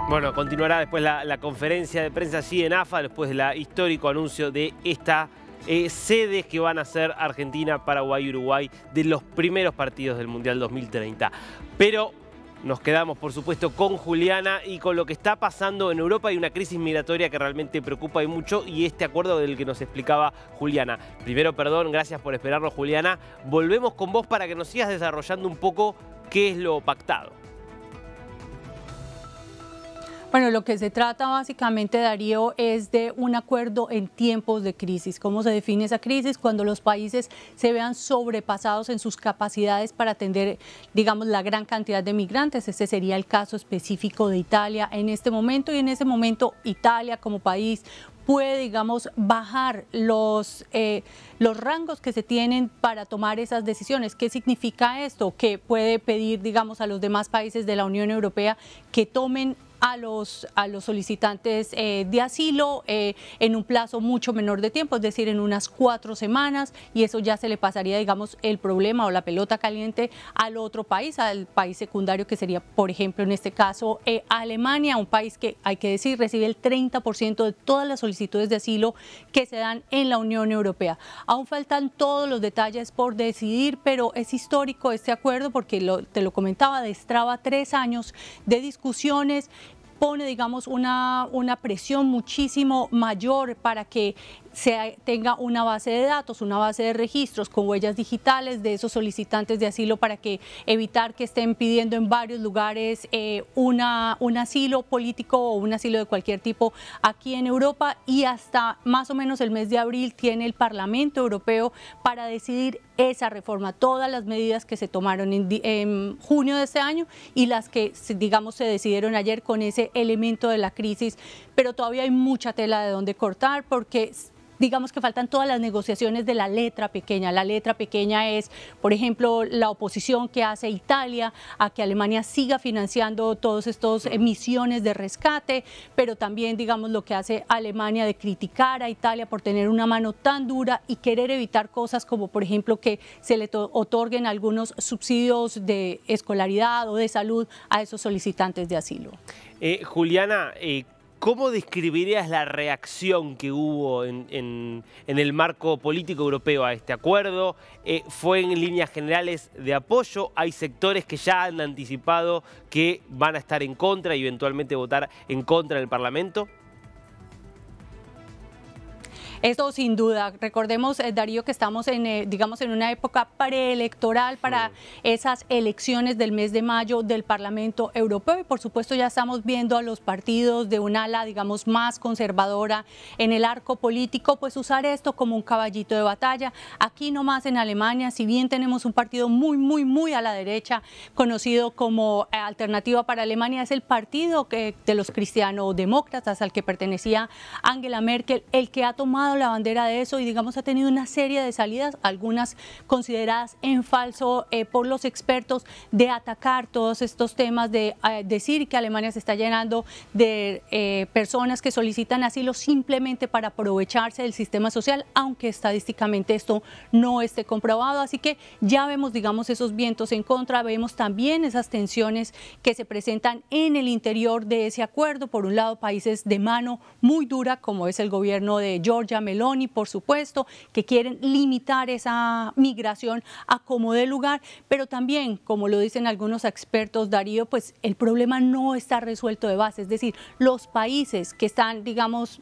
Bueno, continuará después la conferencia de prensa allí en AFA, después del histórico anuncio de esta sedes que van a ser Argentina, Paraguay y Uruguay de los primeros partidos del Mundial 2030. Pero nos quedamos, por supuesto, con Juliana y con lo que está pasando en Europa. Hay una crisis migratoria que realmente preocupa y mucho, y este acuerdo del que nos explicaba Juliana. Primero, perdón, gracias por esperarnos, Juliana. Volvemos con vos para que nos sigas desarrollando un poco qué es lo pactado. Bueno, lo que se trata básicamente, Darío, es de un acuerdo en tiempos de crisis. ¿Cómo se define esa crisis? Cuando los países se vean sobrepasados en sus capacidades para atender, digamos, la gran cantidad de migrantes. Este sería el caso específico de Italia en este momento, y en ese momento Italia como país puede, digamos, bajar los rangos que se tienen para tomar esas decisiones. ¿Qué significa esto? Que puede pedir, digamos, a los demás países de la Unión Europea que tomen a los solicitantes de asilo en un plazo mucho menor de tiempo, es decir, en unas 4 semanas, y eso ya se le pasaría, digamos, el problema o la pelota caliente al otro país, al país secundario, que sería, por ejemplo, en este caso, Alemania, un país que, hay que decir, recibe el 30% de todas las solicitudes de asilo que se dan en la Unión Europea. Aún faltan todos los detalles por decidir, pero es histórico este acuerdo porque, te lo comentaba, destraba 3 años de discusiones, pone, digamos, una presión muchísimo mayor para que tenga una base de datos, una base de registros con huellas digitales de esos solicitantes de asilo, para que evitar que estén pidiendo en varios lugares un asilo político o un asilo de cualquier tipo aquí en Europa. Y hasta más o menos el mes de abril tiene el Parlamento Europeo para decidir esa reforma, todas las medidas que se tomaron en junio de este año y las que, digamos, se decidieron ayer con ese elemento de la crisis. Pero todavía hay mucha tela de donde cortar, porque digamos que faltan todas las negociaciones de la letra pequeña. La letra pequeña es, por ejemplo, la oposición que hace Italia a que Alemania siga financiando todos estos misiones de rescate, pero también, digamos, lo que hace Alemania de criticar a Italia por tener una mano tan dura y querer evitar cosas como, por ejemplo, que se le otorguen algunos subsidios de escolaridad o de salud a esos solicitantes de asilo. Juliana, ¿cómo describirías la reacción que hubo en el marco político europeo a este acuerdo? ¿Fue en líneas generales de apoyo? ¿Hay sectores que ya han anticipado que van a estar en contra y eventualmente votar en contra en el Parlamento? Esto sin duda. Recordemos, Darío, que estamos digamos, en una época preelectoral para esas elecciones del mes de mayo del Parlamento Europeo, y por supuesto ya estamos viendo a los partidos de un ala, digamos, más conservadora en el arco político, pues usar esto como un caballito de batalla. Aquí nomás en Alemania, si bien tenemos un partido muy a la derecha, conocido como Alternativa para Alemania, es el partido de los cristiano-demócratas al que pertenecía Angela Merkel, el que ha tomado la bandera de eso, y, digamos, ha tenido una serie de salidas, algunas consideradas en falso por los expertos, de atacar todos estos temas, de decir que Alemania se está llenando de personas que solicitan asilo simplemente para aprovecharse del sistema social, aunque estadísticamente esto no esté comprobado. Así que ya vemos, digamos, esos vientos en contra, vemos también esas tensiones que se presentan en el interior de ese acuerdo. Por un lado, países de mano muy dura, como es el gobierno de Giorgia Meloni, por supuesto, que quieren limitar esa migración a como dé lugar, pero también, como lo dicen algunos expertos, Darío, pues el problema no está resuelto de base, es decir, los países que están, digamos,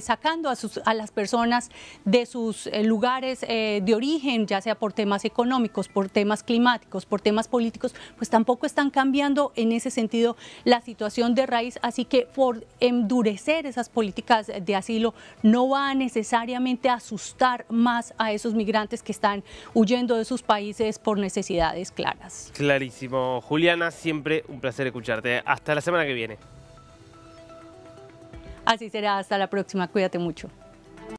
sacando a las personas de sus lugares de origen, ya sea por temas económicos, por temas climáticos, por temas políticos, pues tampoco están cambiando en ese sentido la situación de raíz. Así que por endurecer esas políticas de asilo no va a necesariamente asustar más a esos migrantes que están huyendo de sus países por necesidades claras. Clarísimo. Juliana, siempre un placer escucharte. Hasta la semana que viene. Así será, hasta la próxima, cuídate mucho.